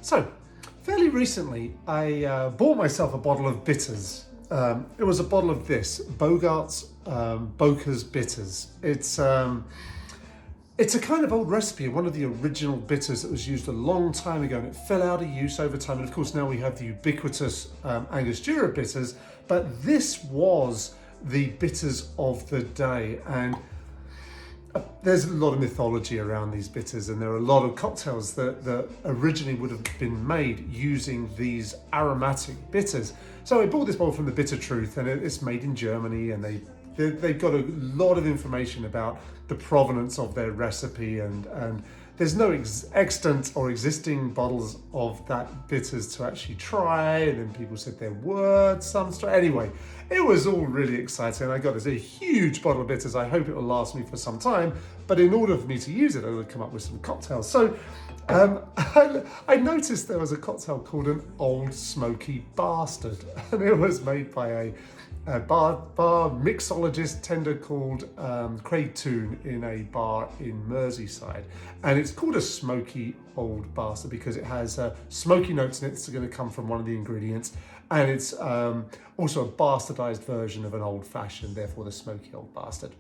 So, fairly recently, I bought myself a bottle of bitters. It was a bottle of this, Boker's bitters. It's a kind of old recipe, one of the original bitters that was used a long time ago, and it fell out of use over time. And of course, now we have the ubiquitous Angostura bitters, but this was the bitters of the day. And there's a lot of mythology around these bitters, and there are a lot of cocktails that originally would have been made using these aromatic bitters. So I bought this bottle from the Bitter Truth, and it's made in Germany, and they've got a lot of information about the provenance of their recipe, and there's no extant or existing bottles of that bitters to actually try, and then people said there were some. Anyway, it was all really exciting. I got this a huge bottle of bitters. I hope it will last me for some time, but in order for me to use it, I would come up with some cocktails. So I noticed there was a cocktail called an Old Smoky Bastard, and it was made by a bar mixologist tender called Craig Toon in a bar in Merseyside. And it's called a Smoky Old Bastard because it has smoky notes in it that's going to come from one of the ingredients. And it's also a bastardized version of an old fashioned, therefore the Smoky Old Bastard.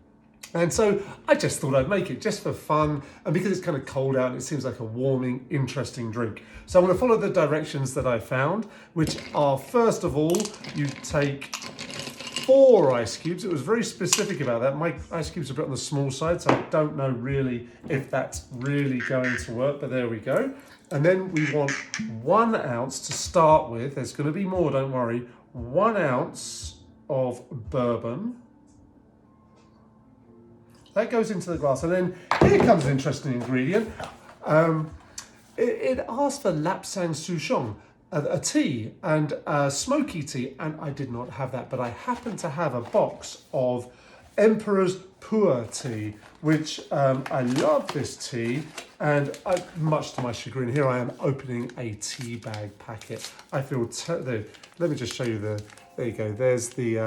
And so I just thought I'd make it just for fun, and because it's kind of cold out and it seems like a warming, interesting drink. So I'm going to follow the directions that I found, which are, first of all, you take 4 ice cubes. It was very specific about that. My ice cubes are a bit on the small side, so I don't know really if that's really going to work, but there we go. And then we want 1 ounce to start with. There's going to be more, don't worry. 1 ounce of bourbon. That goes into the glass, and then here comes an interesting ingredient. It asks for lapsang souchong, a tea, and smoky tea, and I did not have that, but I happen to have a box of Emperor's Pu'er tea, which I love this tea, and much to my chagrin, here I am opening a tea bag packet. I feel, let me just show you there you go, there's the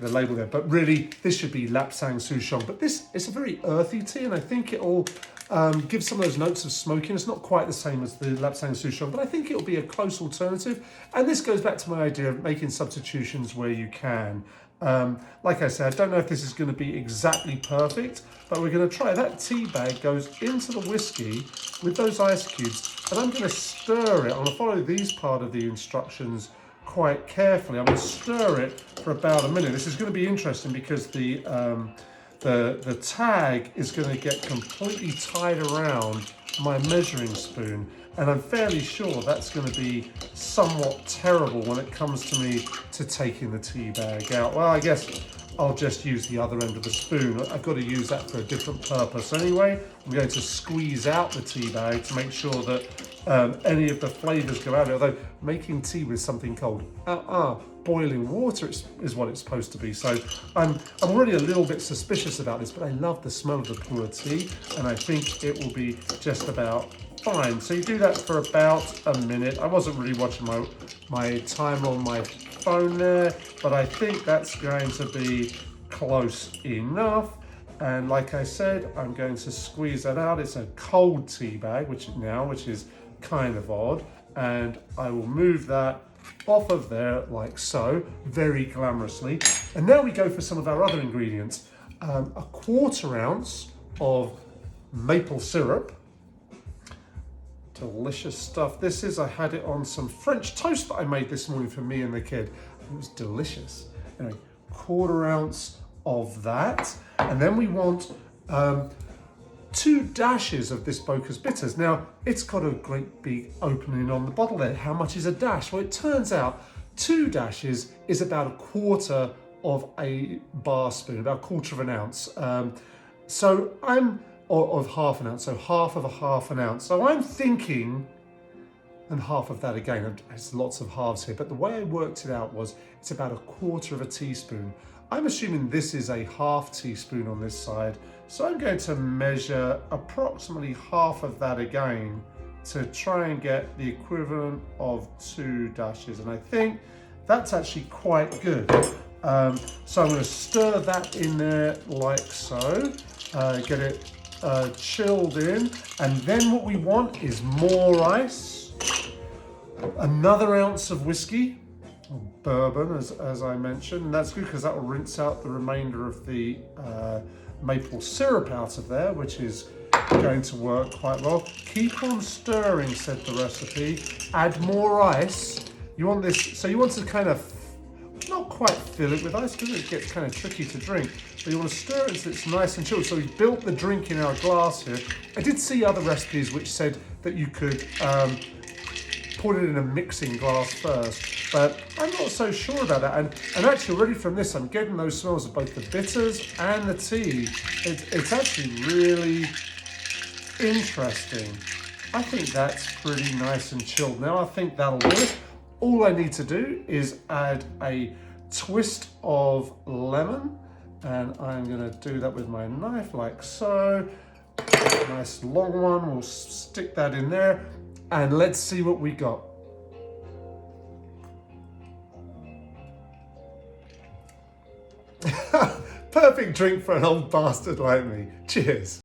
label there, but really this should be lapsang souchong. But this is a very earthy tea, and I think it'll give some of those notes of smokiness. Not quite the same as the lapsang souchong, but I think it'll be a close alternative. And this goes back to my idea of making substitutions where you can. Like I said, I don't know if this is going to be exactly perfect, but we're going to try. That tea bag goes into the whiskey with those ice cubes, and I'm going to stir it. I'm going to follow these part of the instructions quite carefully. I'm going to stir it for about a minute. This is going to be interesting because the tag is going to get completely tied around my measuring spoon, and I'm fairly sure that's going to be somewhat terrible when it comes to me to taking the tea bag out. Well, I guess I'll just use the other end of the spoon. I've got to use that for a different purpose anyway. I'm going to squeeze out the tea bag to make sure that any of the flavours go out. Although making tea with something cold, boiling water is what it's supposed to be. So I'm already a little bit suspicious about this, but I love the smell of the Pu'er tea, and I think it will be just about fine. So you do that for about a minute. I wasn't really watching my timer on my phone there, but I think that's going to be close enough. And like I said, I'm going to squeeze that out. It's a cold tea bag, which is kind of odd. And I will move that off of there like so, very glamorously. And now we go for some of our other ingredients. A 1/4 ounce of maple syrup. Delicious stuff. This is, I had it on some French toast that I made this morning for me and the kid. It was delicious. Anyway, 1/4 ounce of that. And then we want 2 dashes of this Boker's bitters. Now, it's got a great big opening on the bottle there. How much is a dash? Well, it turns out 2 dashes is about 1/4 of a bar spoon, about 1/4 of an ounce. Of half an ounce, so half of a half an ounce. So I'm thinking, and half of that again, there's lots of halves here, but the way I worked it out was it's about 1/4 of a teaspoon. I'm assuming this is a half teaspoon on this side, so I'm going to measure approximately half of that again to try and get the equivalent of 2 dashes, and I think that's actually quite good. So I'm going to stir that in there like so, get it chilled in. And then what we want is more ice, another ounce of whiskey, or bourbon as I mentioned, and that's good because that will rinse out the remainder of the maple syrup out of there, which is going to work quite well. Keep on stirring, said the recipe. Add more ice. You want this, so you want to kind of not quite fill it with ice because it gets kind of tricky to drink, but you want to stir it until it's nice and chilled. So we've built the drink in our glass here. I did see other recipes which said that you could put it in a mixing glass first, but I'm not so sure about that. And actually already from this, I'm getting those smells of both the bitters and the tea. It's actually really interesting. I think that's pretty nice and chilled. Now I think that'll do it. All I need to do is add a twist of lemon, and I'm going to do that with my knife like so. Nice long one, we'll stick that in there, and let's see what we got. Perfect drink for an old bastard like me. Cheers.